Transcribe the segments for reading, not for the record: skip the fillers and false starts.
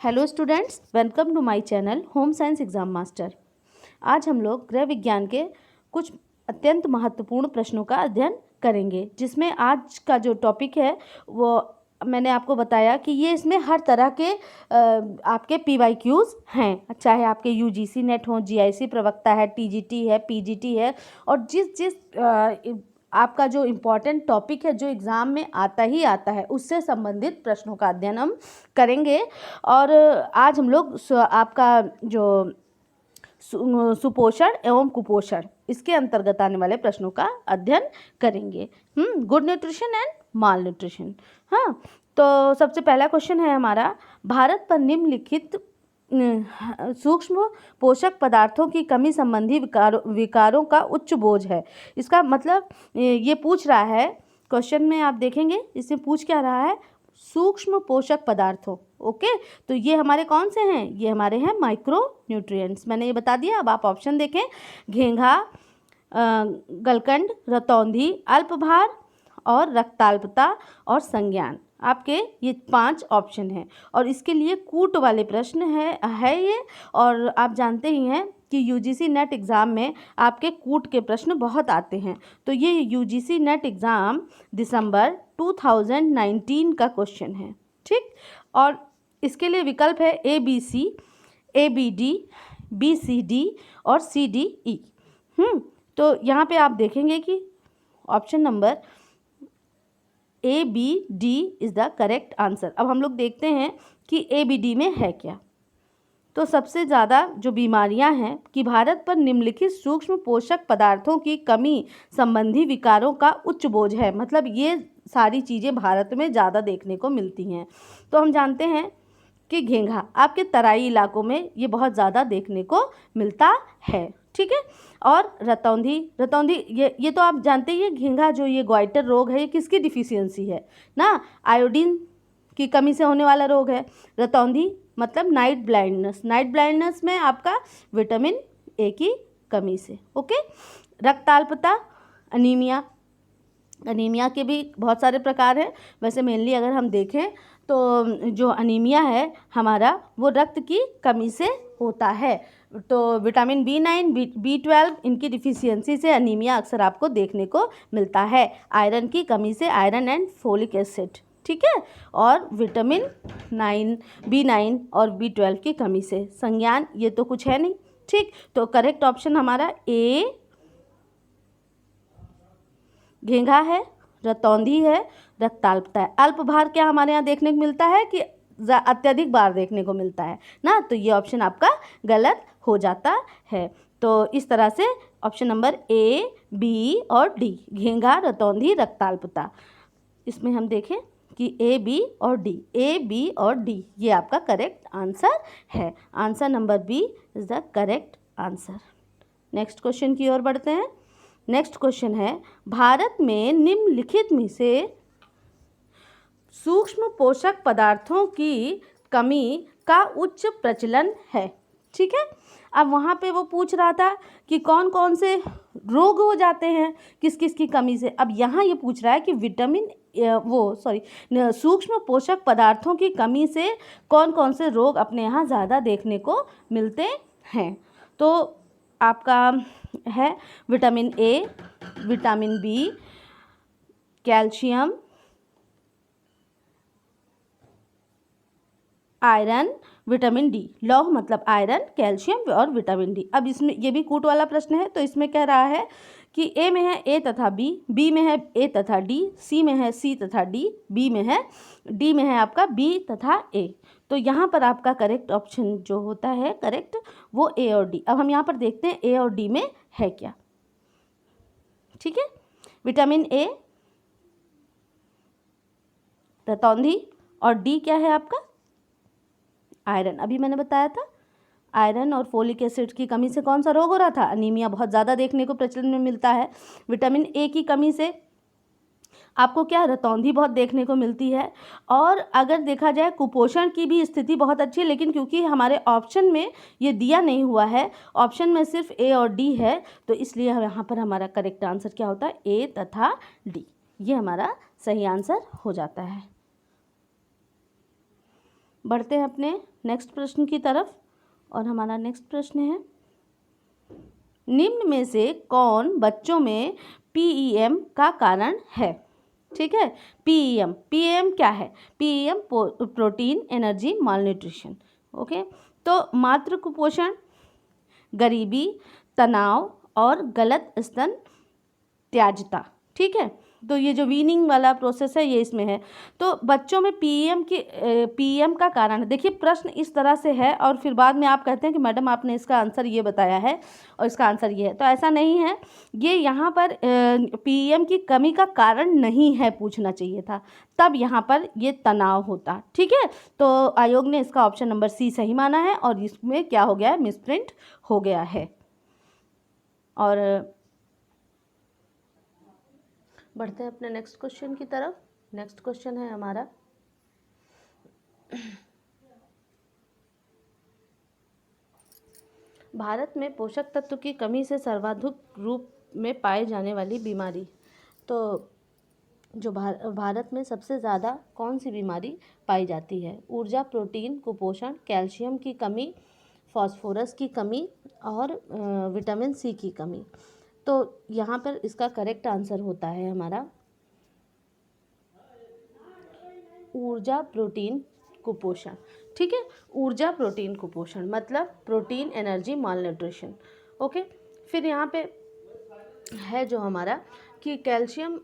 Hello students, welcome to my channel home science exam master. आज हम लोग गृह विज्ञान के कुछ अत्यंत महत्वपूर्ण प्रश्नों का अध्ययन करेंगे, जिसमें आज का जो टॉपिक है वो मैंने आपको बताया कि ये इसमें हर तरह के आपके PYQs हैं, चाहे आपके UGC नेट हो, GIC प्रवक्ता है, TGT है, PGT है, और जिस आपका जो इम्पॉर्टेंट टॉपिक है जो एग्ज़ाम में आता ही आता है उससे संबंधित प्रश्नों का अध्ययन हम करेंगे। और आज हम लोग आपका जो सुपोषण एवं कुपोषण इसके अंतर्गत आने वाले प्रश्नों का अध्ययन करेंगे। Good nutrition and mall nutrition. हाँ, तो सबसे पहला क्वेश्चन है हमारा, भारत पर निम्नलिखित सूक्ष्म पोषक पदार्थों की कमी संबंधी विकारों का उच्च बोझ है। इसका मतलब ये पूछ रहा है, क्वेश्चन में आप देखेंगे इसमें पूछ क्या रहा है, सूक्ष्म पोषक पदार्थों। ओके, तो ये हमारे कौन से हैं, ये हमारे हैं माइक्रो न्यूट्रिएंट्स। मैंने ये बता दिया। अब आप ऑप्शन देखें, घेंघा, गलकंड, रतौंधी, अल्पभार और रक्ताल्पता और संज्ञान। आपके ये 5 ऑप्शन हैं और इसके लिए कूट वाले प्रश्न है ये। और आप जानते ही हैं कि UGC नेट एग्ज़ाम में आपके कूट के प्रश्न बहुत आते हैं। तो ये UGC नेट एग्ज़ाम दिसंबर 2019 का क्वेश्चन है, ठीक। और इसके लिए विकल्प है ABC, ABD, BCD और CDE। तो यहाँ पे आप देखेंगे कि option number ABD is the correct answer. अब हम लोग देखते हैं कि ABD में है क्या। तो सबसे ज़्यादा जो बीमारियां हैं कि भारत पर निम्नलिखित सूक्ष्म पोषक पदार्थों की कमी संबंधी विकारों का उच्च बोझ है। मतलब ये सारी चीज़ें भारत में ज़्यादा देखने को मिलती हैं। तो हम जानते हैं कि घेंघा आपके तराई इलाकों में ये बहुत ज़्यादा देखने को मिलता है, ठीक है। और रतौंधी ये तो आप जानते ही हैं, घेंघा जो ये ग्वाइटर रोग है, ये किसकी डिफिशियंसी है ना, आयोडीन की कमी से होने वाला रोग है। रतौंधी मतलब नाइट ब्लाइंडनेस में आपका विटामिन A की कमी से। ओके, रक्ताल्पता, अनीमिया के भी बहुत सारे प्रकार हैं। वैसे मेनली अगर हम देखें तो जो अनीमिया है हमारा वो रक्त की कमी से होता है। तो विटामिन B9, B12 इनकी डिफिशियंसी से अनीमिया अक्सर आपको देखने को मिलता है। आयरन की कमी से आयरन एंड फोलिक एसिड, ठीक है। और विटामिन B9 और B12 की कमी से संज्ञान, ये तो कुछ है नहीं, ठीक। तो करेक्ट ऑप्शन हमारा A घेंघा है, रतौंधी है, रक्ताल्पता है। अल्पभार क्या हमारे यहाँ देखने को मिलता है कि अत्यधिक बार देखने को मिलता है ना, तो ये ऑप्शन आपका गलत हो जाता है। तो इस तरह से ऑप्शन नंबर A, B और D, घेंघा, रतौंधी, रक्ताल्पता, इसमें हम देखें कि A, B और D ये आपका करेक्ट आंसर है। Answer number B is the correct answer. Next question की ओर बढ़ते हैं। नेक्स्ट क्वेश्चन है, भारत में निम्नलिखित में से सूक्ष्म पोषक पदार्थों की कमी का उच्च प्रचलन है, ठीक है। अब वहाँ पे वो पूछ रहा था कि कौन कौन से रोग हो जाते हैं किस किस की कमी से। अब यहाँ ये पूछ रहा है कि सूक्ष्म पोषक पदार्थों की कमी से कौन कौन से रोग अपने यहाँ ज़्यादा देखने को मिलते हैं। तो आपका है vitamin A, vitamin B, calcium, iron, vitamin D। लौह मतलब आयरन, कैल्शियम और विटामिन D। अब इसमें ये भी कूट वाला प्रश्न है, तो इसमें कह रहा है कि A में है A तथा B में है A तथा D, C में है C तथा D, B में है D में है आपका B तथा A। तो यहाँ पर आपका करेक्ट ऑप्शन जो होता है करेक्ट वो A और D। अब हम यहाँ पर देखते हैं A और D में है क्या, ठीक है। विटामिन A, रतौंधी, और D क्या है आपका आयरन। अभी मैंने बताया था आयरन और फोलिक एसिड की कमी से कौन सा रोग हो रहा था, अनीमिया बहुत ज़्यादा देखने को प्रचलन में मिलता है। विटामिन A की कमी से आपको क्या, रतौंधी बहुत देखने को मिलती है। और अगर देखा जाए कुपोषण की भी स्थिति बहुत अच्छी है, लेकिन क्योंकि हमारे ऑप्शन में ये दिया नहीं हुआ है, ऑप्शन में सिर्फ A और D है, तो इसलिए यहाँ पर हमारा करेक्ट आंसर क्या होता है, A तथा D, ये हमारा सही आंसर हो जाता है। बढ़ते हैं अपने नेक्स्ट प्रश्न की तरफ। और हमारा नेक्स्ट प्रश्न है, निम्न में से कौन बच्चों में पीईएम का कारण है? ठीक है, पीईएम, पीईएम क्या है? PEM protein energy malnutrition. Okay, तो मातृ कुपोषण, गरीबी, तनाव और गलत स्तन त्याज्यता। ठीक है, तो ये जो वीनिंग वाला प्रोसेस है ये इसमें है। तो बच्चों में पीएम का कारण, देखिए प्रश्न इस तरह से है और फिर बाद में आप कहते हैं कि मैडम आपने इसका आंसर ये बताया है और इसका आंसर ये है, तो ऐसा नहीं है। ये यहाँ पर पीएम की कमी का कारण नहीं है, पूछना चाहिए था, तब यहाँ पर ये तनाव होता। ठीक है, तो आयोग ने इसका ऑप्शन नंबर सी सही माना है और इसमें क्या हो गया है, मिसप्रिंट हो गया है। और बढ़ते हैं अपने नेक्स्ट क्वेश्चन की तरफ। नेक्स्ट क्वेश्चन है हमारा, भारत में पोषक तत्व की कमी से सर्वाधिक रूप में पाए जाने वाली बीमारी। तो जो भारत में सबसे ज़्यादा कौन सी बीमारी पाई जाती है? ऊर्जा, प्रोटीन कुपोषण, कैल्शियम की कमी, फास्फोरस की कमी और विटामिन सी की कमी। तो यहाँ पर इसका करेक्ट आंसर होता है हमारा ऊर्जा, प्रोटीन कुपोषण। ठीक है, ऊर्जा, प्रोटीन कुपोषण मतलब प्रोटीन एनर्जी मालन्यूट्रिशन। ओके, फिर यहाँ पे है जो हमारा कि कैल्शियम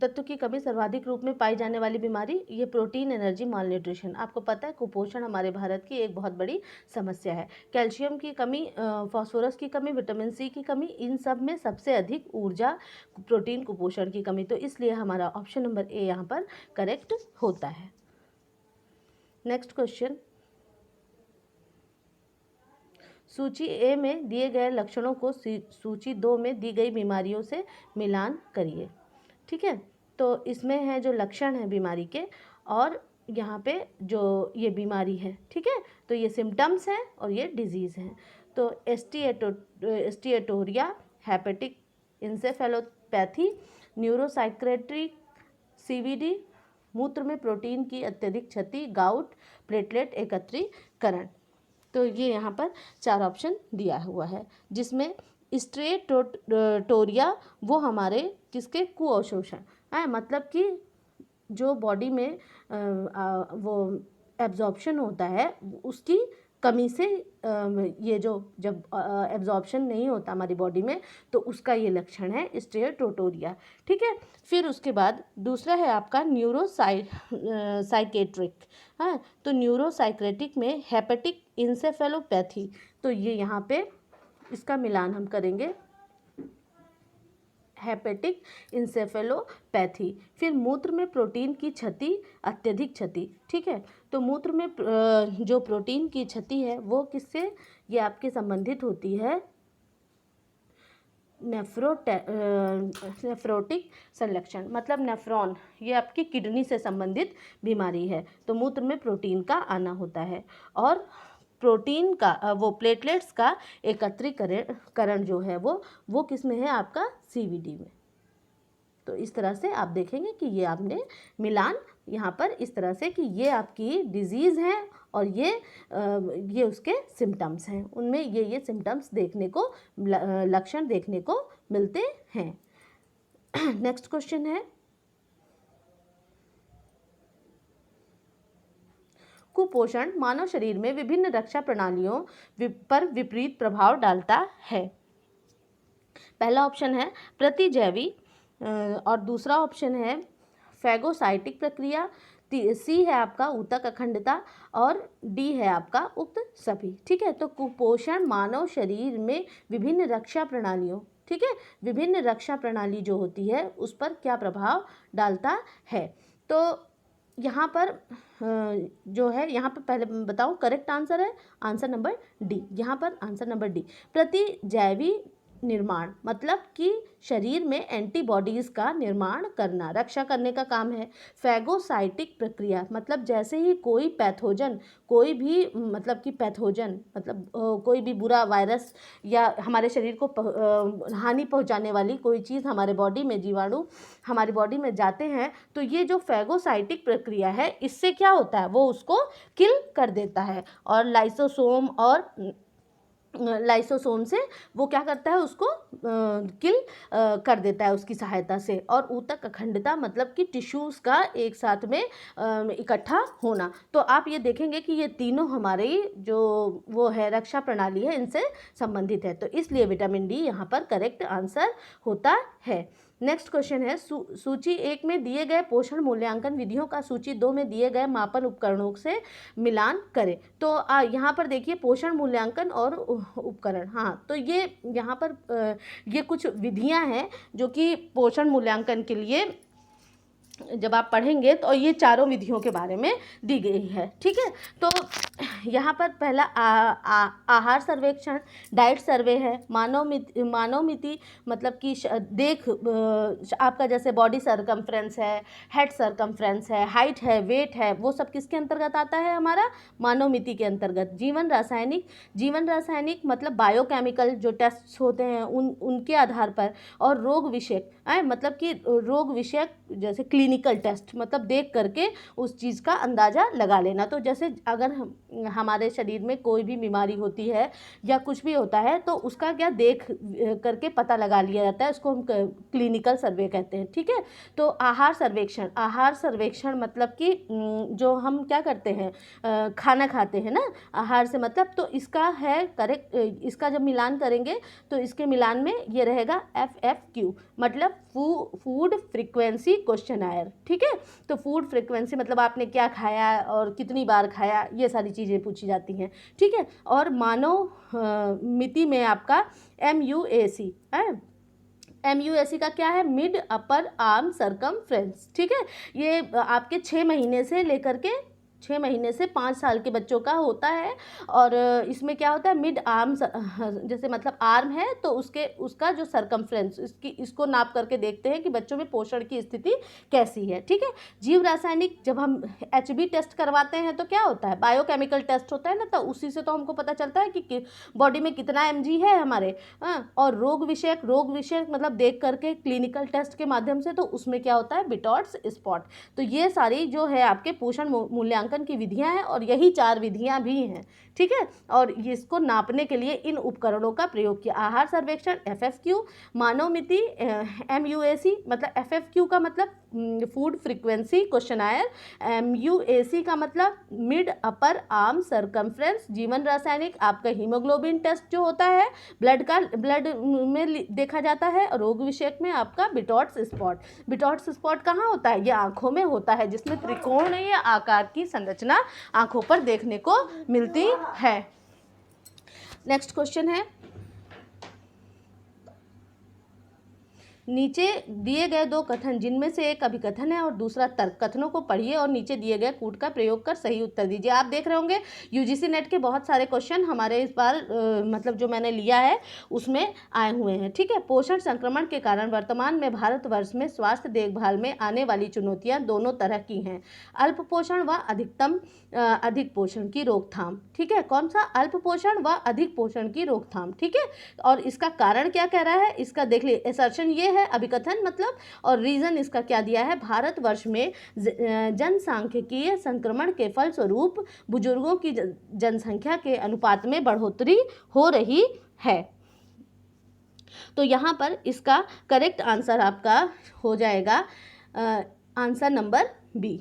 तत्व की कमी सर्वाधिक रूप में पाई जाने वाली बीमारी, ये प्रोटीन एनर्जी मालन्यूट्रिशन। आपको पता है कुपोषण हमारे भारत की एक बहुत बड़ी समस्या है। कैल्शियम की कमी, फास्फोरस की कमी, विटामिन सी की कमी, इन सब में सबसे अधिक ऊर्जा, प्रोटीन कुपोषण की कमी। तो इसलिए हमारा ऑप्शन नंबर ए यहाँ पर करेक्ट होता है। नेक्स्ट क्वेश्चन, सूची ए में दिए गए लक्षणों को सूची 2 में दी गई बीमारियों से मिलान करिए। ठीक है, तो इसमें है जो लक्षण है बीमारी के और यहाँ पे जो ये बीमारी है। ठीक है, तो ये सिम्टम्स हैं और ये डिजीज़ हैं। तो एस्टिएटोरिया, हेपेटिक इंसेफेलोपैथी, न्यूरोसाइक्रेट्रिक सीवीडी, मूत्र में प्रोटीन की अत्यधिक क्षति, गाउट, प्लेटलेट एकत्रीकरण। तो ये यहाँ पर 4 ऑप्शन दिया हुआ है, जिसमें स्ट्रेटोरिया वो हमारे किसके कुअवशोषण है, मतलब कि जो बॉडी में वो एब्जॉर्प्शन होता है उसकी कमी से ये जो जब एब्जॉर्प्शन नहीं होता हमारी बॉडी में तो उसका ये लक्षण है स्टेटोटोरिया। ठीक है, फिर उसके बाद दूसरा है आपका साइकेट्रिक। हाँ, तो न्यूरोसाइक्रेटिक में हेपेटिक इंसेफेलोपैथी। तो ये यहाँ पे इसका मिलान हम करेंगे, हेपेटिक इंसेफेलोपैथी। फिर मूत्र में प्रोटीन की क्षति, अत्यधिक क्षति। ठीक है, तो मूत्र में जो प्रोटीन की क्षति है वो किससे ये आपके संबंधित होती है, नेफ्रोटिक संलक्षण, मतलब नेफ्रॉन, ये आपकी किडनी से संबंधित बीमारी है। तो मूत्र में प्रोटीन का आना होता है और प्रोटीन का वो प्लेटलेट्स का एकत्रीकरण जो है वो किस में है आपका सीवीडी में। तो इस तरह से आप देखेंगे कि ये आपने मिलान यहाँ पर इस तरह से कि ये आपकी डिजीज़ है और ये उसके सिम्टम्स हैं, उनमें ये सिम्टम्स देखने को, लक्षण देखने को मिलते हैं। नेक्स्ट क्वेश्चन है, कुपोषण मानव शरीर में विभिन्न रक्षा प्रणालियों पर विपरीत प्रभाव डालता है। पहला ऑप्शन है प्रतिजैवी और दूसरा ऑप्शन है फैगोसाइटिक प्रक्रिया, सी है आपका ऊतक अखंडता और डी है आपका उक्त सभी। ठीक है, तो कुपोषण मानव शरीर में विभिन्न रक्षा प्रणालियों, ठीक है, विभिन्न रक्षा प्रणाली जो होती है उस पर क्या प्रभाव डालता है। तो यहाँ पर जो है, यहाँ पर पहले बताऊँ करेक्ट आंसर है आंसर नंबर डी। यहाँ पर आंसर नंबर डी, प्रतिजैवी निर्माण, मतलब कि शरीर में एंटीबॉडीज़ का निर्माण करना, रक्षा करने का काम है। फैगोसाइटिक प्रक्रिया, मतलब जैसे ही कोई पैथोजन, कोई भी मतलब कि पैथोजन मतलब कोई भी बुरा वायरस या हमारे शरीर को हानि पहुंचाने वाली कोई चीज़ हमारे बॉडी में, जीवाणु हमारी बॉडी में जाते हैं, तो ये जो फैगोसाइटिक प्रक्रिया है, इससे क्या होता है, वो उसको किल कर देता है। और लाइसोसोम से वो क्या करता है, उसको किल कर देता है उसकी सहायता से। और ऊतक अखंडता, मतलब कि टिश्यूज़ का एक साथ में इकट्ठा होना। तो आप ये देखेंगे कि ये तीनों हमारी जो वो है रक्षा प्रणाली है, इनसे संबंधित है। तो इसलिए विटामिन डी यहाँ पर करेक्ट आंसर होता है। नेक्स्ट क्वेश्चन है, सूची 1 में दिए गए पोषण मूल्यांकन विधियों का सूची 2 में दिए गए मापन उपकरणों से मिलान करें। तो यहाँ पर देखिए पोषण मूल्यांकन और उपकरण, हाँ, तो ये यहाँ पर ये कुछ विधियाँ हैं जो कि पोषण मूल्यांकन के लिए जब आप पढ़ेंगे तो ये चारों विधियों के बारे में दी गई है। ठीक है, तो यहाँ पर पहला आहार सर्वेक्षण, डाइट सर्वे है। मानव मिति मतलब कि देख आपका जैसे बॉडी सरकमफ्रेंस है, हेड सरकमफ्रेंस है, हाइट है, वेट है, वो सब किसके अंतर्गत आता है, हमारा मानव मिति के अंतर्गत। जीवन रासायनिक मतलब बायोकेमिकल जो टेस्ट होते हैं उनके आधार पर। और रोग विषयक मतलब कि रोग विषयक जैसे क्लिनिकल टेस्ट, मतलब देख करके उस चीज़ का अंदाज़ा लगा लेना। तो जैसे अगर हमारे शरीर में कोई भी बीमारी होती है या कुछ भी होता है, तो उसका क्या देख करके पता लगा लिया जाता है, उसको हम क्लिनिकल सर्वे कहते हैं। ठीक है, तो आहार सर्वेक्षण मतलब कि जो हम क्या करते हैं, खाना खाते हैं ना, आहार से मतलब, तो इसका है करेक्ट, इसका जब मिलान करेंगे तो इसके मिलान में ये रहेगा FFQ, मतलब फूड फ्रीक्वेंसी क्वेश्चनायर। ठीक है, तो फूड फ्रीक्वेंसी मतलब आपने क्या खाया और कितनी बार खाया, ये सारी चीज़ें पूछी जाती हैं। ठीक है, और मानव मिति में आपका MUAC है। MUAC का क्या है, मिड अपर आर्म सरकमफ्रेंस। ठीक है, ये आपके 6 महीने से लेकर के 6 महीने से 5 साल के बच्चों का होता है। और इसमें क्या होता है, मिड आर्म, जैसे मतलब आर्म है तो उसका जो सरकमफ्रेंस, इसको नाप करके देखते हैं कि बच्चों में पोषण की स्थिति कैसी है। ठीक है, जीव रासायनिक, जब हम HB टेस्ट करवाते हैं तो क्या होता है, बायोकेमिकल टेस्ट होता है ना, तो उसी से तो हमको पता चलता है कि बॉडी में कितना mg है हमारे। और रोग विषयक मतलब देख करके क्लिनिकल टेस्ट के माध्यम से, तो उसमें क्या होता है, बिटॉट्स स्पॉट। तो ये सारी जो है आपके पोषण मूल्यांकन की विधियां हैं, और यही 4 विधियां भी हैं। ठीक है, और इसको नापने के लिए इन उपकरणों का प्रयोग किया। आहार सर्वेक्षण FFQ, मानव मिति MUAC, मतलब FFQ का मतलब फूड फ्रीक्वेंसी क्वेश्चनायर, MUAC का मतलब मिड अपर आर्म सरकमफ्रेंस, जीवन रासायनिक आपका हीमोग्लोबिन टेस्ट जो होता है, ब्लड में देखा जाता है। रोग विषयक में आपका बिटॉट्स स्पॉट कहाँ होता है, ये आंखों में होता है, जिसमें त्रिकोणीय आकार की संरचना आंखों पर देखने को मिलती है। नेक्स्ट क्वेश्चन है, नीचे दिए गए 2 कथन, जिनमें से एक अभिकथन है और दूसरा तर्क, कथनों को पढ़िए और नीचे दिए गए कूट का प्रयोग कर सही उत्तर दीजिए। आप देख रहे होंगे UGC नेट के बहुत सारे क्वेश्चन हमारे इस बार मतलब जो मैंने लिया है उसमें आए हुए हैं। ठीक है, पोषण संक्रमण के कारण वर्तमान में भारतवर्ष में स्वास्थ्य देखभाल में आने वाली चुनौतियां दोनों तरह की हैं, अल्प पोषण व अधिक पोषण की रोकथाम। ठीक है, कौन सा, अल्प पोषण व अधिक पोषण की रोकथाम। ठीक है, और इसका कारण क्या कह रहा है, इसका देख लीजिए, असर्शन ये है अभिकथन मतलब, और रीजन इसका क्या दिया है, भारतवर्ष में जनसांख्यिकीय संक्रमण के फलस्वरूप बुजुर्गों की जनसंख्या के अनुपात में बढ़ोतरी हो रही है। तो यहाँ पर इसका करेक्ट आंसर आपका हो जाएगा आंसर नंबर B।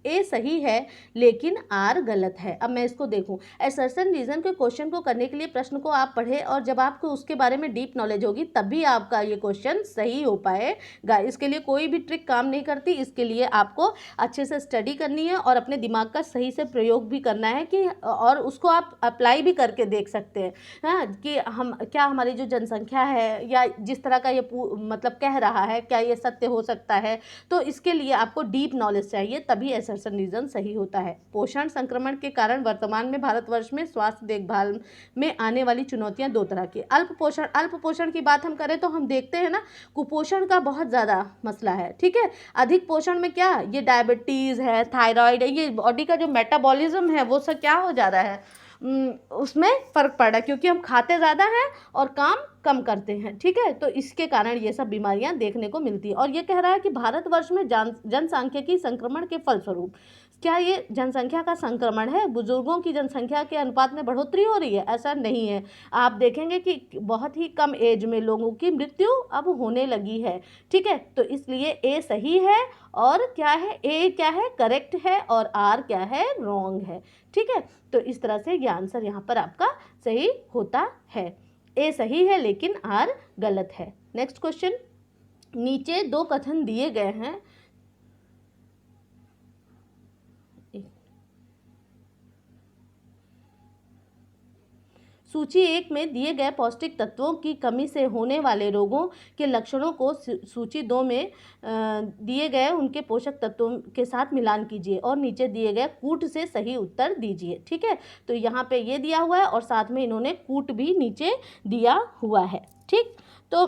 A सही है लेकिन R गलत है। अब मैं इसको देखूं, असर्शन रीजन के क्वेश्चन को करने के लिए प्रश्न को आप पढ़े, और जब आपको उसके बारे में डीप नॉलेज होगी तभी आपका ये क्वेश्चन सही हो पाएगा। इसके लिए कोई भी ट्रिक काम नहीं करती, इसके लिए आपको अच्छे से स्टडी करनी है और अपने दिमाग का सही से प्रयोग भी करना है कि, और उसको आप अप्लाई भी करके देख सकते हैं, हाँ, कि हमारी जो जनसंख्या है या जिस तरह का ये मतलब कह रहा है, क्या ये सत्य हो सकता है। तो इसके लिए आपको डीप नॉलेज चाहिए, तभी असर्शन रीजन सही होता है। पोषण संक्रमण के कारण वर्तमान में भारतवर्ष में स्वास्थ्य देखभाल में आने वाली चुनौतियां दो तरह की। अल्प पोषण की बात हम करें तो हम देखते हैं ना, कुपोषण का बहुत ज़्यादा मसला है, ठीक है। अधिक पोषण में क्या, ये डायबिटीज़ है, थायराइड है, ये बॉडी का जो मेटाबॉलिज्म है वो सब क्या हो जा रहा है, उसमें फ़र्क पड़ रहा है, क्योंकि हम खाते ज़्यादा हैं और काम कम करते हैं, ठीक है। तो इसके कारण ये सब बीमारियां देखने को मिलती है। और ये कह रहा है कि भारतवर्ष में जनसांख्यिकी संक्रमण के फलस्वरूप, क्या ये जनसंख्या का संक्रमण है, बुजुर्गों की जनसंख्या के अनुपात में बढ़ोतरी हो रही है? ऐसा नहीं है। आप देखेंगे कि बहुत ही कम एज में लोगों की मृत्यु अब होने लगी है, ठीक है। तो इसलिए ए सही है, और क्या है, ए क्या है, करेक्ट है, और आर क्या है, रॉन्ग है, ठीक है। तो इस तरह से ये आंसर यहाँ पर आपका सही होता है। ए सही है लेकिन आर गलत है। नेक्स्ट क्वेश्चन, नीचे दो कथन दिए गए हैं। सूची 1 में दिए गए पौष्टिक तत्वों की कमी से होने वाले रोगों के लक्षणों को सूची 2 में दिए गए उनके पोषक तत्वों के साथ मिलान कीजिए और नीचे दिए गए कूट से सही उत्तर दीजिए, ठीक है। तो यहाँ पे ये दिया हुआ है और साथ में इन्होंने कूट भी नीचे दिया हुआ है, ठीक। तो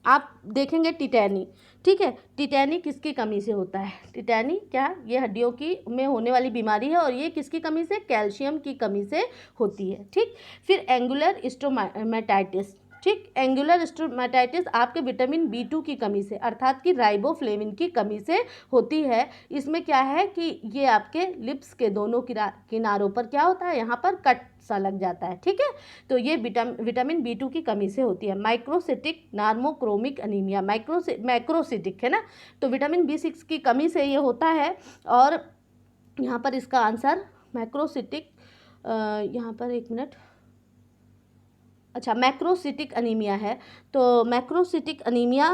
आप देखेंगे टिटैनी, ठीक है। टिटैनी किसकी कमी से होता है? टिटैनी क्या, ये हड्डियों की में होने वाली बीमारी है, और ये किसकी कमी से, कैल्शियम की कमी से होती है, ठीक। फिर एंगुलर स्टोमेटाइटिस, ठीक। एंगुलर स्टोमेटाइटिस आपके विटामिन B2 की कमी से, अर्थात कि राइबोफ्लेविन की कमी से होती है। इसमें क्या है कि ये आपके लिप्स के दोनों किनारों पर क्या होता है, यहाँ पर कट सा लग जाता है, ठीक है। तो ये विटामिन B2 की कमी से होती है। माइक्रोसिटिक नार्मोक्रोमिक अनीमिया, मैक्रोसिटिक है ना, तो विटामिन B6 की कमी से ये होता है। और यहाँ पर इसका आंसर मैक्रोसिटिक, यहाँ पर एक मिनट, अच्छा, मैक्रोसिटिक अनीमिया है। तो मैक्रोसिटिक अनीमिया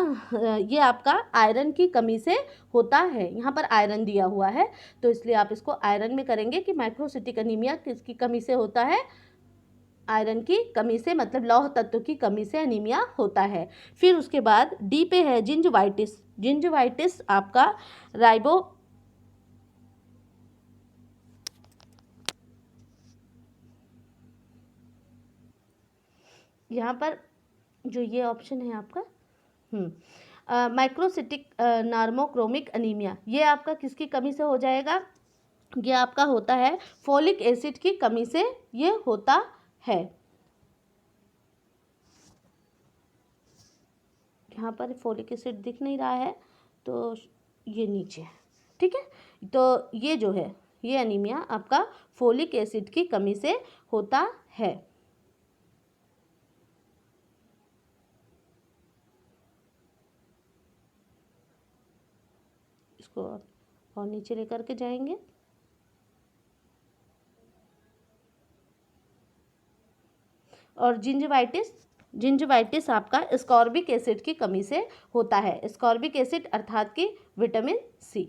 ये आपका आयरन की कमी से होता है। यहाँ पर आयरन दिया हुआ है, तो इसलिए आप इसको आयरन में करेंगे कि मैक्रोसिटिक अनीमिया किसकी कमी से होता है, आयरन की कमी से, मतलब लौह तत्व की कमी से अनीमिया होता है। फिर उसके बाद डी पे है जिंजवाइटिस। जिंजवाइटिस आपका यहाँ पर जो ये ऑप्शन है आपका, माइक्रोसिटिक नार्मोक्रोमिक अनीमिया, ये आपका किसकी कमी से हो जाएगा, ये आपका होता है फोलिक एसिड की कमी से ये होता है। यहाँ पर फोलिक एसिड दिख नहीं रहा है, तो ये नीचे है, ठीक है। तो ये जो है, ये अनीमिया आपका फोलिक एसिड की कमी से होता है। इसको और नीचे लेकर के जाएंगे। और जिंजवाइटिस आपका स्कॉर्बिक एसिड की कमी से होता है। स्कॉर्बिक एसिड अर्थात कि विटामिन C,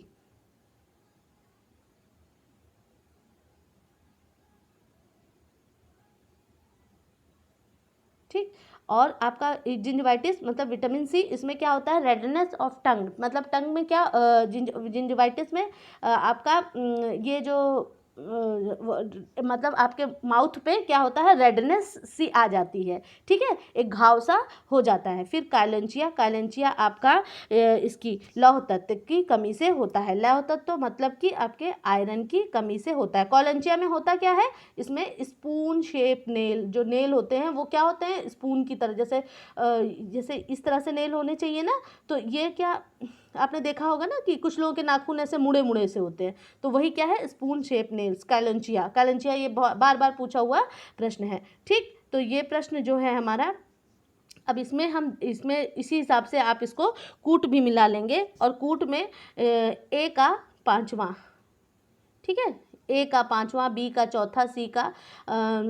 ठीक। और आपका जिंजवाइटिस मतलब विटामिन C, इसमें क्या होता है, रेडनेस ऑफ टंग, मतलब टंग में क्या, जिंजवाइटिस में आपका ये जो मतलब आपके माउथ पे क्या होता है, रेडनेस सी आ जाती है, ठीक है, एक घाव सा हो जाता है। फिर काइलेंचिया आपका इसकी लौह तत्व की कमी से होता है। लौह तत्व मतलब कि आपके आयरन की कमी से होता है। काइलेंचिया में होता क्या है, इसमें स्पून शेप नेल, जो नेल होते हैं वो क्या होते हैं, स्पून की तरह, जैसे इस तरह से नेल होने चाहिए ना। तो ये क्या आपने देखा होगा ना कि कुछ लोगों के नाखून ऐसे मुड़े मुड़े से होते हैं, तो वही क्या है, स्पून शेप नेल्स, काइलेंचिया ये बार बार पूछा हुआ प्रश्न है, ठीक। तो ये प्रश्न जो है हमारा, अब इसमें इसी हिसाब से आप इसको कूट भी मिला लेंगे, और कूट में ए का 5वां, ठीक है, ए का 5वां, बी का चौथा, सी का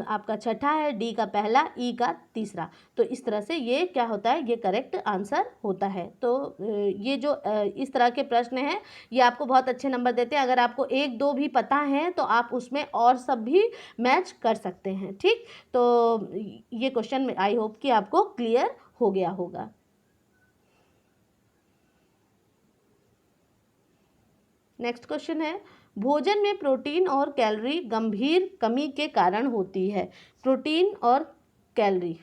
आपका छठा है, डी का पहला, ई का तीसरा। तो इस तरह से ये क्या होता है, ये करेक्ट आंसर होता है। तो ये जो इस तरह के प्रश्न हैं, ये आपको बहुत अच्छे नंबर देते हैं। अगर आपको 1-2 भी पता है तो आप उसमें और सब भी मैच कर सकते हैं, ठीक। तो ये क्वेश्चन आई होप कि आपको क्लियर हो गया होगा। नेक्स्ट क्वेश्चन है, भोजन में प्रोटीन और कैलोरी गंभीर कमी के कारण होती है। प्रोटीन और कैलोरी,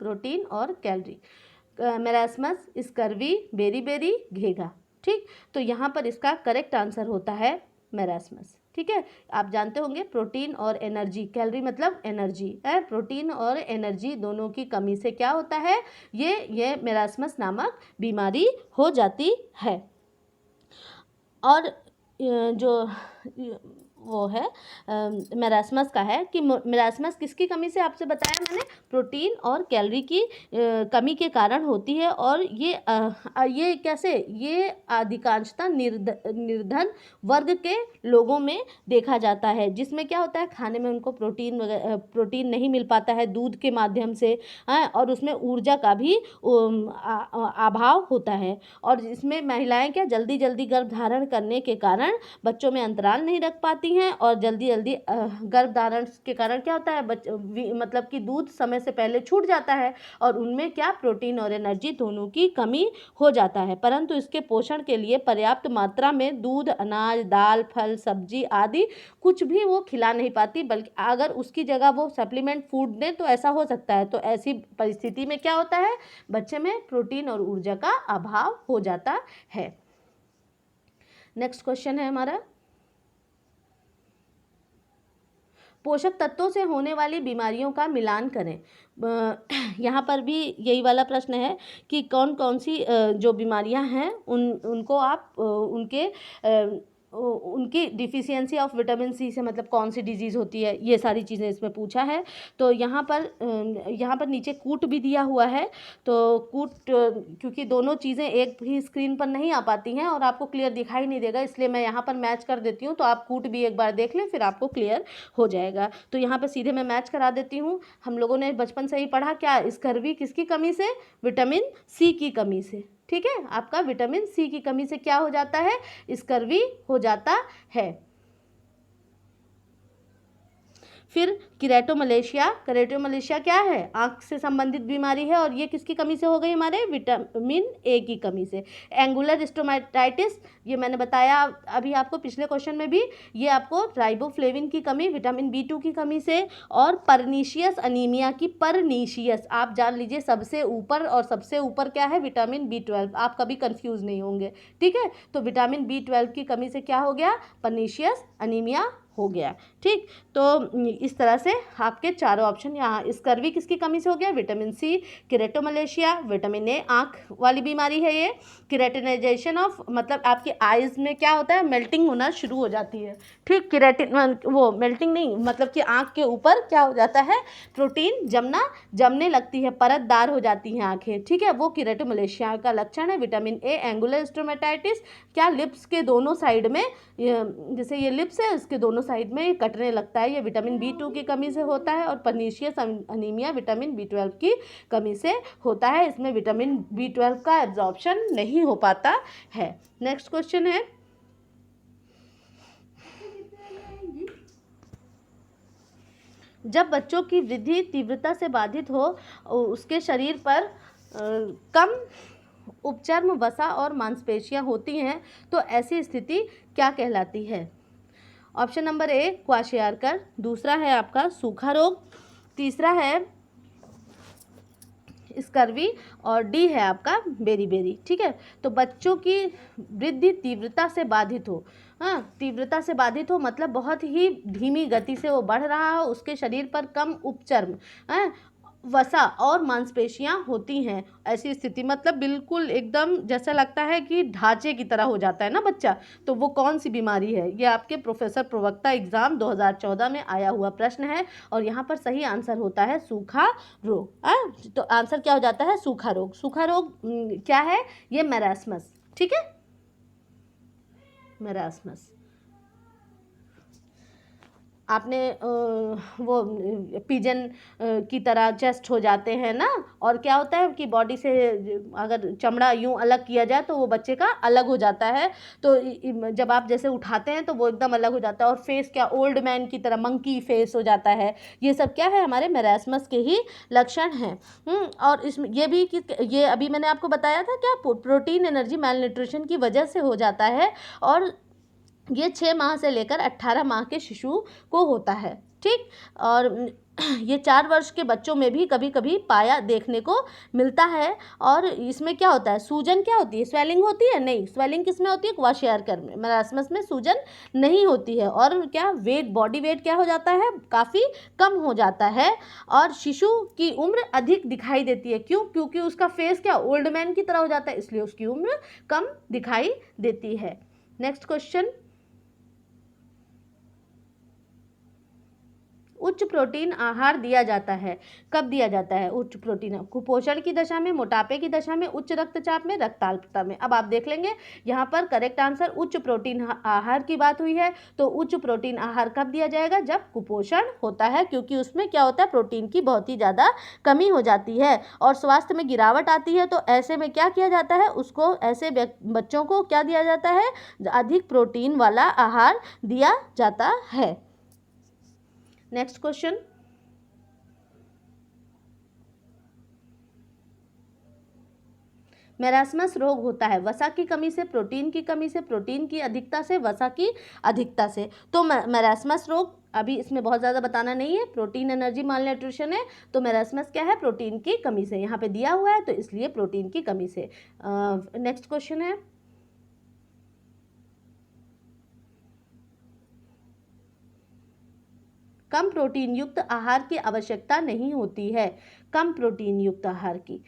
प्रोटीन और कैलोरी, मेरास्मस, स्कर्वी, बेरी, घेघा। ठीक, तो यहाँ पर इसका करेक्ट आंसर होता है मेरास्मस। ठीक है, आप जानते होंगे प्रोटीन और एनर्जी, कैलोरी मतलब एनर्जी है, प्रोटीन और एनर्जी दोनों की कमी से क्या होता है, ये मेरास्मस नामक बीमारी हो जाती है। और जो वो है मेरास्मस का है कि मेरास्मस किसकी कमी से, आपसे बताया मैंने, प्रोटीन और कैलोरी की कमी के कारण होती है। और ये कैसे, ये अधिकांशतः निर्धन वर्ग के लोगों में देखा जाता है, जिसमें क्या होता है, खाने में उनको प्रोटीन नहीं मिल पाता है दूध के माध्यम से, और उसमें ऊर्जा का भी अभाव होता है। और इसमें महिलाएं क्या जल्दी गर्भ धारण करने के कारण बच्चों में अंतराल नहीं रख पाती हैं, और जल्दी गर्भ धारण के कारण क्या होता है, मतलब कि दूध समय से पहले छूट जाता है, और उनमें क्या प्रोटीन और एनर्जी दोनों की कमी हो जाता है। परंतु इसके पोषण के लिए पर्याप्त मात्रा में दूध, अनाज, दाल, फल, सब्जी आदि कुछ भी वो खिला नहीं पाती, बल्कि अगर उसकी जगह वो सप्लीमेंट फूड दें तो ऐसा हो सकता है। तो ऐसी परिस्थिति में क्या होता है, बच्चे में प्रोटीन और ऊर्जा का अभाव हो जाता है। नेक्स्ट क्वेश्चन है हमारा, पोषक तत्वों से होने वाली बीमारियों का मिलान करें। यहाँ पर भी यही वाला प्रश्न है कि कौन कौन सी जो बीमारियाँ हैं उनको आप उनकी डिफिशियंसी ऑफ विटामिन सी से, मतलब कौन सी डिजीज़ होती है, ये सारी चीज़ें इसमें पूछा है। तो यहाँ पर नीचे कूट भी दिया हुआ है। तो कूट, क्योंकि दोनों चीज़ें एक भी स्क्रीन पर नहीं आ पाती हैं और आपको क्लियर दिखाई नहीं देगा, इसलिए मैं यहाँ पर मैच कर देती हूँ। तो आप कूट भी एक बार देख लें, फिर आपको क्लियर हो जाएगा। तो यहाँ पर सीधे मैं मैच करा देती हूँ। हम लोगों ने बचपन से ही पढ़ा क्या, स्कर्वी किसकी कमी से, विटामिन सी की कमी से। ठीक है, आपका विटामिन सी की कमी से क्या हो जाता है, स्कर्वी हो जाता है। फिर केरेटोमलेशिया क्या है, आंख से संबंधित बीमारी है, और ये किसकी कमी से हो गई, हमारे विटामिन ए की कमी से। एंगुलर स्टोमेटाइटिस, ये मैंने बताया अभी आपको पिछले क्वेश्चन में भी, ये आपको राइबोफ्लेविन की कमी, विटामिन B2 की कमी से। और परनीशियस अनीमिया की, परनीशियस आप जान लीजिए सबसे ऊपर, और सबसे ऊपर क्या है, विटामिन B12, आप कभी कंफ्यूज नहीं होंगे। ठीक है, तो विटामिन B12 की कमी से क्या हो गया, परनीशियस अनीमिया हो गया। ठीक, तो इस तरह से आपके चारों ऑप्शन यहाँ, स्कर्वी किसकी कमी से हो गया, विटामिन सी, केरेटोमलेशिया, विटामिन ए आँख वाली बीमारी है ये, केरेटिनाइजेशन ऑफ, मतलब आपकी आइज़ में क्या होता है, मेल्टिंग होना शुरू हो जाती है। ठीक, वो मेल्टिंग नहीं, मतलब कि आँख के ऊपर क्या हो जाता है, प्रोटीन जमने लगती है, परतदार हो जाती हैं आँखें। ठीक है, वो केरेटोमलेशिया का लक्षण है। विटामिन ए, एंगुलर स्टोमेटाइटिस, क्या लिप्स के दोनों साइड में, जैसे ये लिप्स है इसके दोनों साइड में कटने लगता है, ये विटामिन B2 की कमी से होता है। और परनीशियस अनीमिया विटामिन B12 की कमी से होता है, इसमें विटामिन B12 का एब्जॉर्प्शन नहीं हो पाता है। नेक्स्ट क्वेश्चन है, जब बच्चों की वृद्धि तीव्रता से बाधित हो, उसके शरीर पर कम उपचर्म, वसा और मांसपेशियां होती हैं, तो ऐसी स्थिति क्या कहलाती है। ऑप्शन नंबर ए क्वाशियारकर, दूसरा है आपका सूखा रोग, तीसरा है स्कर्वी, और डी है आपका बेरी। ठीक है, तो बच्चों की वृद्धि तीव्रता से बाधित हो, तीव्रता से बाधित हो मतलब बहुत ही धीमी गति से वो बढ़ रहा हो, उसके शरीर पर कम उपचर्म, वसा और मांसपेशियां होती हैं, ऐसी स्थिति मतलब बिल्कुल एकदम जैसा लगता है कि ढांचे की तरह हो जाता है ना बच्चा, तो वो कौन सी बीमारी है, ये आपके प्रोफेसर प्रवक्ता एग्जाम 2014 में आया हुआ प्रश्न है। और यहाँ पर सही आंसर होता है सूखा रोग। तो आंसर क्या हो जाता है, सूखा रोग। सूखा रोग क्या है, ये मेरास्मस। ठीक है, मेरास्मस। आपने वो पिजन की तरह चेस्ट हो जाते हैं ना, और क्या होता है कि बॉडी से अगर चमड़ा यूं अलग किया जाए तो वो बच्चे का अलग हो जाता है, तो जब आप जैसे उठाते हैं तो वो एकदम अलग हो जाता है, और फेस क्या ओल्ड मैन की तरह मंकी फेस हो जाता है। ये सब क्या है, हमारे मेरास्मस के ही लक्षण हैं। और इसमें ये भी कि ये अभी मैंने आपको बताया था क्या, प्रोटीन एनर्जी मैल न्यूट्रिशन की वजह से हो जाता है। और ये 6 माह से लेकर 18 माह के शिशु को होता है, ठीक। और ये 4 वर्ष के बच्चों में भी कभी कभी पाया देखने को मिलता है। और इसमें क्या होता है, सूजन क्या होती है, स्वेलिंग होती है, नहीं, स्वेलिंग किस में होती है, क्वाशियार्कर में, मरासमस में सूजन नहीं होती है। और क्या वेट, बॉडी वेट क्या हो जाता है, काफ़ी कम हो जाता है। और शिशु की उम्र अधिक दिखाई देती है, क्यों, क्योंकि उसका फेस क्या ओल्ड मैन की तरह हो जाता है, इसलिए उसकी उम्र कम दिखाई देती है। नेक्स्ट क्वेश्चन, उच्च प्रोटीन आहार दिया जाता है, कब दिया जाता है उच्च प्रोटीन, कुपोषण की दशा में, मोटापे की दशा में, उच्च रक्तचाप में, रक्ताल्पता में। अब आप देख लेंगे यहाँ पर करेक्ट आंसर उच्च प्रोटीन आहार की बात हुई है, तो उच्च प्रोटीन आहार कब दिया जाएगा, जब कुपोषण होता है, क्योंकि उसमें क्या होता है, प्रोटीन की बहुत ही ज़्यादा कमी हो जाती है और स्वास्थ्य में गिरावट आती है। तो ऐसे में क्या किया जाता है, उसको, ऐसे बच्चों को क्या दिया जाता है, अधिक प्रोटीन वाला आहार दिया जाता है। नेक्स्ट क्वेश्चन, मेरास्मस रोग होता है वसा की कमी से, प्रोटीन की कमी से, प्रोटीन की अधिकता से, वसा की अधिकता से। तो मेरास्मस रोग अभी इसमें बहुत ज़्यादा बताना नहीं है, प्रोटीन एनर्जी माल न्यूट्रिशन है, तो मेरास्मस क्या है, प्रोटीन की कमी से, यहाँ पे दिया हुआ है तो इसलिए प्रोटीन की कमी से। नेक्स्ट क्वेश्चन है, कम प्रोटीन युक्त आहार की आवश्यकता नहीं होती है, कम प्रोटीन युक्त आहार की,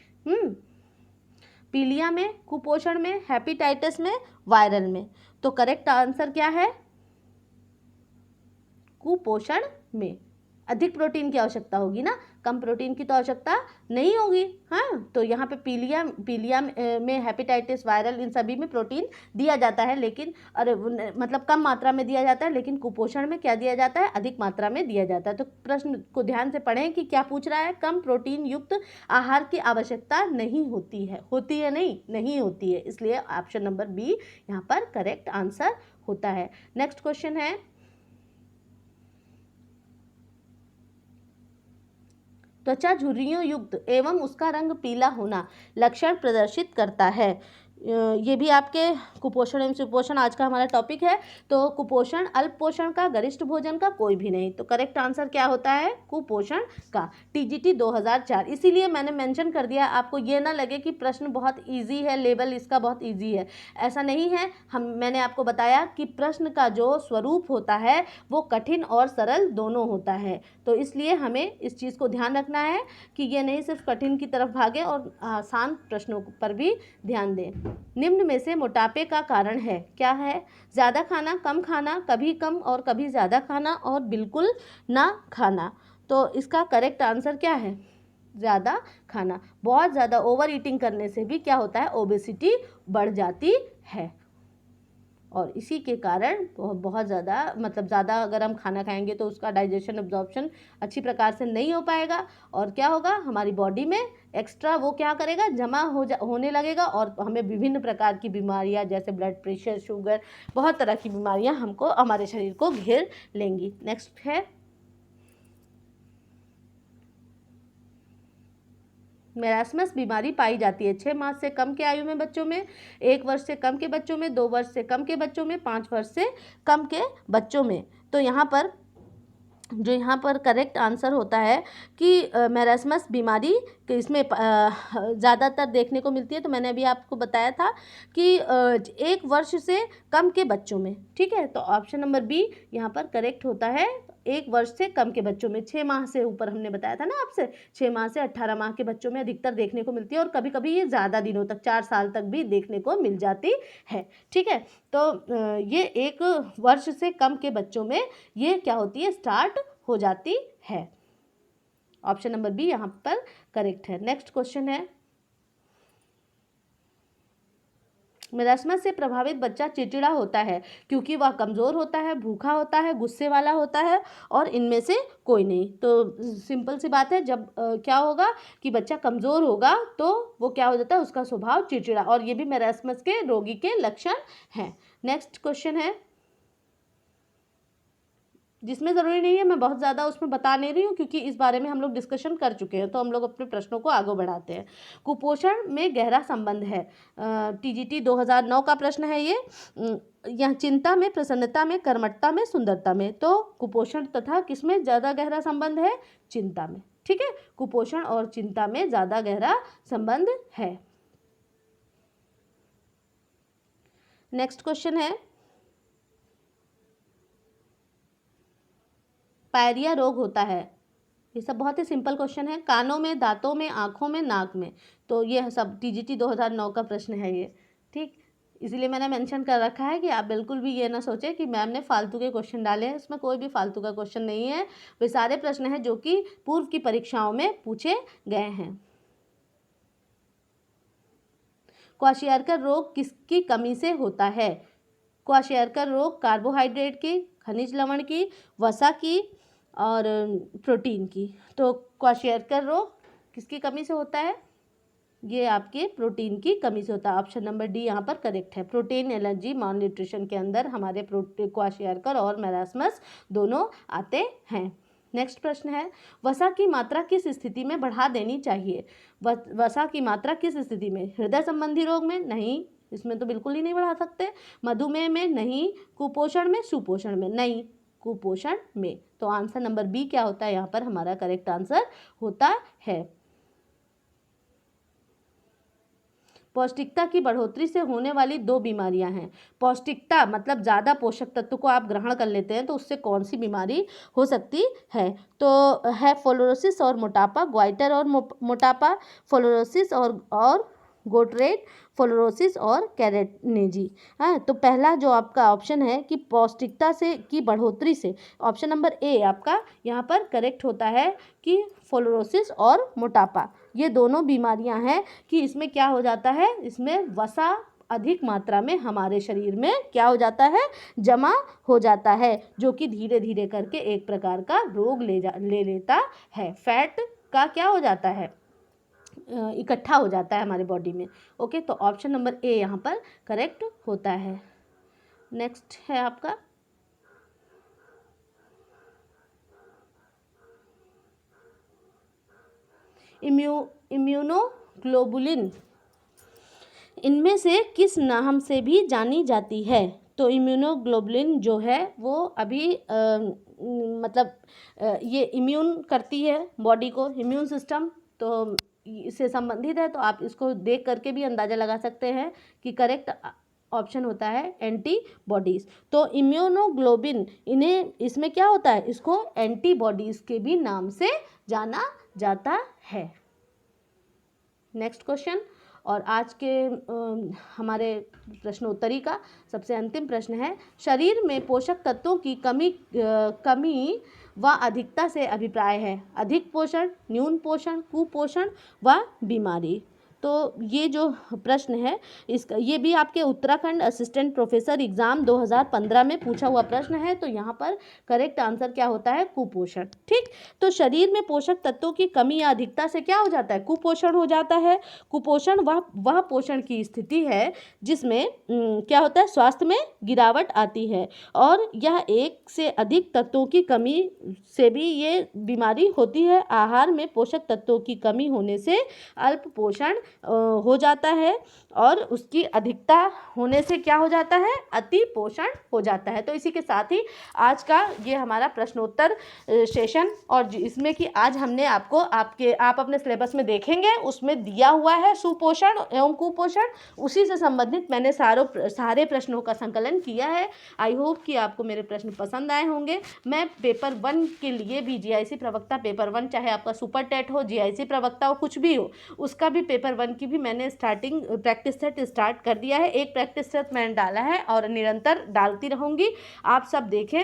पीलिया में, कुपोषण में, हेपेटाइटिस में, वायरल में। तो करेक्ट आंसर क्या है, कुपोषण में अधिक प्रोटीन की आवश्यकता होगी ना, कम प्रोटीन की तो आवश्यकता नहीं होगी। हाँ, तो यहाँ पे पीलिया में, हेपेटाइटिस, वायरल, इन सभी में प्रोटीन दिया जाता है, लेकिन अरे मतलब कम मात्रा में दिया जाता है, लेकिन कुपोषण में क्या दिया जाता है, अधिक मात्रा में दिया जाता है। तो प्रश्न को ध्यान से पढ़ें कि क्या पूछ रहा है, कम प्रोटीन युक्त आहार की आवश्यकता नहीं होती है, होती है नहीं, नहीं होती है, इसलिए ऑप्शन नंबर बी यहाँ पर करेक्ट आंसर होता है। नेक्स्ट क्वेश्चन है, त्वचा झुर्रियों युक्त एवं उसका रंग पीला होना लक्षण प्रदर्शित करता है। ये भी आपके कुपोषण एवं सुपोषण आज का हमारा टॉपिक है। तो कुपोषण अल्प पोषण का, गरिष्ठ भोजन का, कोई भी नहीं। तो करेक्ट आंसर क्या होता है, कुपोषण का, टीजीटी 2004। इसीलिए मैंने मेंशन कर दिया, आपको ये ना लगे कि प्रश्न बहुत इजी है, लेवल इसका बहुत इजी है, ऐसा नहीं है। मैंने आपको बताया कि प्रश्न का जो स्वरूप होता है वो कठिन और सरल दोनों होता है, तो इसलिए हमें इस चीज़ को ध्यान रखना है कि ये नहीं सिर्फ कठिन की तरफ भागे और आसान प्रश्नों पर भी ध्यान दें। निम्न में से मोटापे का कारण है, क्या है, ज़्यादा खाना, कम खाना, कभी कम और कभी ज़्यादा खाना और बिल्कुल ना खाना। तो इसका करेक्ट आंसर क्या है, ज़्यादा खाना। बहुत ज़्यादा ओवर ईटिंग करने से भी क्या होता है, ओबेसिटी बढ़ जाती है और इसी के कारण बहुत ज़्यादा, मतलब ज़्यादा अगर हम खाना खाएंगे तो उसका डाइजेशन, एब्जॉर्प्शन अच्छी प्रकार से नहीं हो पाएगा और क्या होगा, हमारी बॉडी में एक्स्ट्रा वो क्या करेगा, जमा होने लगेगा और हमें विभिन्न प्रकार की बीमारियां जैसे ब्लड प्रेशर, शुगर, बहुत तरह की बीमारियां हमको, हमारे शरीर को घेर लेंगी। नेक्स्ट है, मेरास्मस बीमारी पाई जाती है 6 माह से कम के आयु में बच्चों में, 1 वर्ष से कम के बच्चों में, 2 वर्ष से कम के बच्चों में, 5 वर्ष से कम के बच्चों में। तो यहाँ पर करेक्ट आंसर होता है कि मेरास्मस बीमारी इसमें ज़्यादातर देखने को मिलती है। तो मैंने अभी आपको बताया था कि 1 वर्ष से कम के बच्चों में, ठीक है। तो ऑप्शन नंबर बी यहाँ पर करेक्ट होता है, 1 वर्ष से कम के बच्चों में। 6 माह से ऊपर हमने बताया था ना आपसे, 6 माह से 18 माह के बच्चों में अधिकतर देखने को मिलती है और कभी कभी ये ज़्यादा दिनों तक, 4 साल तक भी देखने को मिल जाती है, ठीक है। तो ये 1 वर्ष से कम के बच्चों में ये क्या होती है, स्टार्ट हो जाती है। ऑप्शन नंबर बी यहाँ पर करेक्ट है। नेक्स्ट क्वेश्चन है, मेरास्मस से प्रभावित बच्चा चिड़चिड़ा होता है क्योंकि वह कमज़ोर होता है, भूखा होता है, गुस्से वाला होता है और इनमें से कोई नहीं। तो सिंपल सी बात है, जब क्या होगा कि बच्चा कमज़ोर होगा तो वो क्या हो जाता है, उसका स्वभाव चिड़चिड़ा, और ये भी मेरास्मस के रोगी के लक्षण हैं। नेक्स्ट क्वेश्चन है, जिसमें ज़रूरी नहीं है, मैं बहुत ज़्यादा उसमें बता नहीं रही हूँ क्योंकि इस बारे में हम लोग डिस्कशन कर चुके हैं, तो हम लोग अपने प्रश्नों को आगे बढ़ाते हैं। कुपोषण में गहरा संबंध है, टीजीटी 2009 का प्रश्न है ये। यह चिंता में, प्रसन्नता में, कर्मठता में, सुंदरता में। तो कुपोषण तथा किसमें ज़्यादा गहरा संबंध है? चिंता में। ठीक है, कुपोषण और चिंता में ज़्यादा गहरा संबंध है। नेक्स्ट क्वेश्चन है, पायरिया रोग होता है, ये सब बहुत ही सिंपल क्वेश्चन है, कानों में, दांतों में, आँखों में, नाक में। तो ये सब टीजीटी 2009 का प्रश्न है ये। ठीक, इसीलिए मैंने मेंशन कर रखा है कि आप बिल्कुल भी ये ना सोचें कि मैम ने फालतू के क्वेश्चन डाले हैं, इसमें कोई भी फालतू का क्वेश्चन नहीं है, वे सारे प्रश्न हैं जो कि पूर्व की परीक्षाओं में पूछे गए हैं। क्वाशियारकर रोग किसकी कमी से होता है? क्वाशियारकर रोग कार्बोहाइड्रेट की, खनिज लवण की, वसा की और प्रोटीन की। तो क्वाशियारकर रोग किसकी कमी से होता है? ये आपके प्रोटीन की कमी से होता है। ऑप्शन नंबर डी यहाँ पर करेक्ट है। प्रोटीन एलर्जी माल न्यूट्रिशन के अंदर हमारे क्वाशियारकर और मैरास्मस दोनों आते हैं। नेक्स्ट प्रश्न है, वसा की मात्रा किस स्थिति में बढ़ा देनी चाहिए? वसा की मात्रा किस स्थिति में? हृदय संबंधी रोग में? नहीं, इसमें तो बिल्कुल ही नहीं बढ़ा सकते। मधुमेह में? नहीं। कुपोषण में? सुपोषण में? नहीं, कुपोषण में। तो आंसर नंबर बी क्या होता है यहाँ पर हमारा करेक्ट आंसर होता है। पौष्टिकता की बढ़ोतरी से होने वाली दो बीमारियां हैं। पौष्टिकता मतलब ज़्यादा पोषक तत्व को आप ग्रहण कर लेते हैं तो उससे कौन सी बीमारी हो सकती है? तो है फ्लोरोसिस और मोटापा, ग्वाइटर और मोटापा, फ्लोरोसिस और गोटरेट, फ्लोरोसिस और कैरेटनेजी। हाँ, तो पहला जो आपका ऑप्शन है कि पौष्टिकता से की बढ़ोतरी से, ऑप्शन नंबर ए आपका यहाँ पर करेक्ट होता है कि फ्लोरोसिस और मोटापा ये दोनों बीमारियां हैं कि इसमें क्या हो जाता है, इसमें वसा अधिक मात्रा में हमारे शरीर में क्या हो जाता है, जमा हो जाता है, जो कि धीरे धीरे करके एक प्रकार का रोग ले लेता है। फैट का क्या हो जाता है, इकट्ठा हो जाता है हमारे बॉडी में। ओके, तो ऑप्शन नंबर ए यहाँ पर करेक्ट होता है। नेक्स्ट है आपका इम्यूनोग्लोबुलिन इनमें से किस नाम से भी जानी जाती है? तो इम्यूनोग्लोबुलिन जो है वो अभी ये इम्यून करती है बॉडी को, इम्यून सिस्टम, तो इससे संबंधित है। तो आप इसको देख करके भी अंदाज़ा लगा सकते हैं कि करेक्ट ऑप्शन होता है एंटीबॉडीज़। तो इम्यूनोग्लोबिन इन्हें इसमें क्या होता है, इसको एंटीबॉडीज़ के भी नाम से जाना जाता है। नेक्स्ट क्वेश्चन, और आज के हमारे प्रश्नोत्तरी का सबसे अंतिम प्रश्न है, शरीर में पोषक तत्वों की कमी व अधिकता से अभिप्राय है? अधिक पोषण, न्यून पोषण, कुपोषण व बीमारी। तो ये जो प्रश्न है इसका, ये भी आपके उत्तराखंड असिस्टेंट प्रोफेसर एग्जाम 2015 में पूछा हुआ प्रश्न है। तो यहाँ पर करेक्ट आंसर क्या होता है, कुपोषण। ठीक, तो शरीर में पोषक तत्वों की कमी या अधिकता से क्या हो जाता है, कुपोषण हो जाता है। कुपोषण वह पोषण की स्थिति है जिसमें क्या होता है, स्वास्थ्य में गिरावट आती है, और यह एक से अधिक तत्वों की कमी से भी ये बीमारी होती है। आहार में पोषक तत्वों की कमी होने से अल्प पोषण हो जाता है, और उसकी अधिकता होने से क्या हो जाता है, अति पोषण हो जाता है। तो इसी के साथ ही आज का ये हमारा प्रश्नोत्तर सेशन, और इसमें कि आज हमने आपको आप अपने सिलेबस में देखेंगे उसमें दिया हुआ है सुपोषण एवं कुपोषण, उसी से संबंधित मैंने सारे प्रश्नों का संकलन किया है। आई होप कि आपको मेरे प्रश्न पसंद आए होंगे। मैं पेपर 1 के लिए भी जीआईसी प्रवक्ता पेपर 1, चाहे आपका सुपर टेट हो, जीआईसी प्रवक्ता हो, कुछ भी हो, उसका भी पेपर 1 की भी मैंने स्टार्टिंग प्रैक्टिस सेट स्टार्ट कर दिया है। एक प्रैक्टिस सेट मैंने डाला है और निरंतर डालती रहूँगी। आप सब देखें,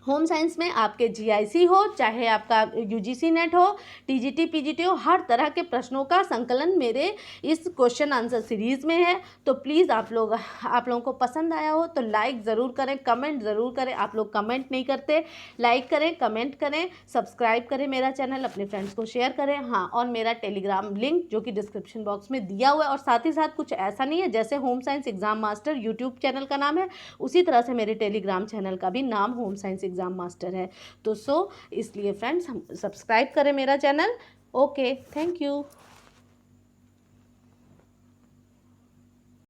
होम साइंस में आपके जीआईसी हो, चाहे आपका यूजीसी नेट हो, टीजीटी पीजीटी हो, हर तरह के प्रश्नों का संकलन मेरे इस क्वेश्चन आंसर सीरीज़ में है। तो प्लीज़ आप लोगों को पसंद आया हो तो लाइक ज़रूर करें, कमेंट ज़रूर करें। आप लोग कमेंट नहीं करते, लाइक करें, कमेंट करें, सब्सक्राइब करें मेरा चैनल, अपने फ्रेंड्स को शेयर करें। हाँ, और मेरा टेलीग्राम लिंक जो कि डिस्क्रिप्शन बॉक्स में दिया हुआ है, और साथ ही साथ कुछ ऐसा नहीं है जैसे home science exam master YouTube channel का नाम है, उसी तरह से मेरे टेलीग्राम चैनल का भी नाम होम साइंस एग्ज़ाम मास्टर है। तो इसलिए फ्रेंड्स हम सब्सक्राइब करें मेरा चैनल। Okay, thank you.